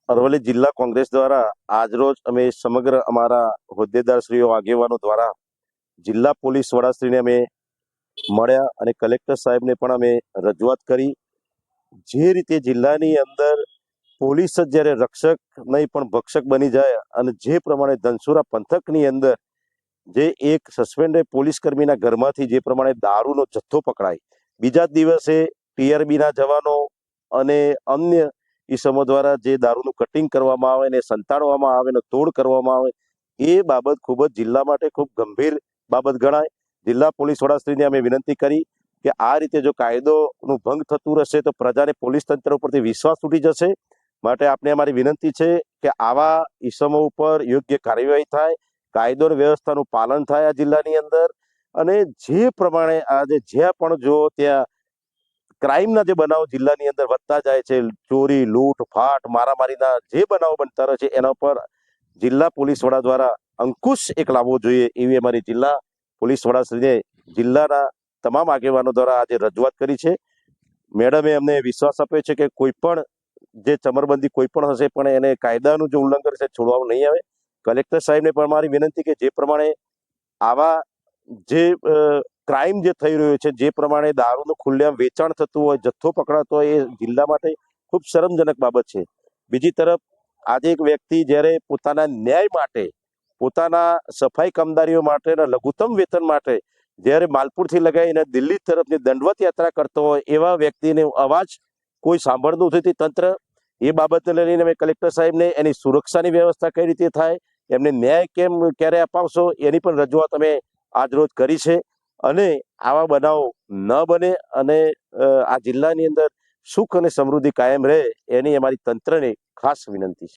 અરવલ્લી જિલ્લા કોંગ્રેસ દ્વારા આજરોજ અમે સમગ્ર અમારા હોદ્દેદારશ્રીઓ આગેવાનો દ્વારા જિલ્લા પોલીસ વડાશ્રીને અમે મળ્યા અને કલેક્ટર સાહેબને પણ અમે રજૂઆત કરી. જે રીતે જિલ્લાની અંદર પોલીસ જ જ્યારે રક્ષક નહીં પણ ભક્ષક બની જાય અને જે પ્રમાણે ધનસુરા પંથકની અંદર જે એક સસ્પેન્ડેડ પોલીસ કર્મીના ઘરમાંથી જે પ્રમાણે દારૂનો જથ્થો પકડાય, બીજા જ દિવસે ટીઆરબીના જવાનો અને અન્ય ઈસમો દ્વારા જે દારૂનું કટિંગ કરવામાં આવે ને સંતાડવામાં આવે ને તોડ કરવામાં આવે, એ બાબત ખૂબ જ જિલ્લા માટે ખૂબ ગંભીર બાબત ગણાય. જિલ્લા પોલીસ વડાશ્રીને અમે વિનંતી કરી કે આ રીતે જો કાયદોનું ભંગ થતું રહેશે તો પ્રજાને પોલીસ તંત્ર ઉપરથી વિશ્વાસ તૂટી જશે. માટે આપને અમારી વિનંતી છે કે આવા ઈસમો ઉપર યોગ્ય કાર્યવાહી થાય, કાયદો અને વ્યવસ્થાનું પાલન થાય આ જિલ્લાની અંદર. અને જે પ્રમાણે આજે જ્યાં પણ જો ત્યાં ક્રાઇમના જે બનાવો જિલ્લાની અંદર વધતા જાય છે, ચોરી, લૂંટ, ફાટ, મારામારીના જે બનાવો બનતા રહે છે, એના પર જિલ્લા પોલીસ વડા દ્વારા અંકુશ એક લાવવો જોઈએ એવી અમારી જિલ્લા પોલીસ વડાશ્રીને જિલ્લાના તમામ આગેવાનો દ્વારા આજે રજૂઆત કરી છે. મેડમે અમને વિશ્વાસ આપ્યો છે કે કોઈ પણ જે ચમરબંધી કોઈ પણ હશે પણ એને કાયદાનું જે ઉલ્લંઘન છે છોડવામાં નહીં આવે. કલેક્ટર સાહેબને પણ મારી વિનંતી કે જે પ્રમાણે આવા જે ક્રાઇમ જે થઈ રહ્યો છે, જે પ્રમાણે દારૂનું ખુલ્લેઆમ વેચાણ થતું હોય, જથ્થો પકડાતો હોય, એ જિલ્લા માટે ખૂબ શરમજનક બાબત છે. બીજી તરફ આજે એક વ્યક્તિ જ્યારે પોતાના ન્યાય માટે, પોતાના સફાઈ કામદારીઓ માટેના લઘુત્તમ વેતન માટે જ્યારે માલપુરથી લગાવીને દિલ્હી તરફની દંડવત યાત્રા કરતો હોય એવા વ્યક્તિને અવાજ કોઈ સાંભળતું નથી તંત્ર. એ બાબતને લઈને અમે કલેક્ટર સાહેબને એની સુરક્ષાની વ્યવસ્થા કઈ રીતે થાય, એમને ન્યાય ક્યારે અપાવશો એની પણ રજૂઆત અમે આજરોજ કરી છે. અને આવા બનાવો ન બને અને આ જિલ્લાની અંદર સુખ અને સમૃદ્ધિ કાયમ રહે એની અમારી તંત્રને ખાસ વિનંતી છે.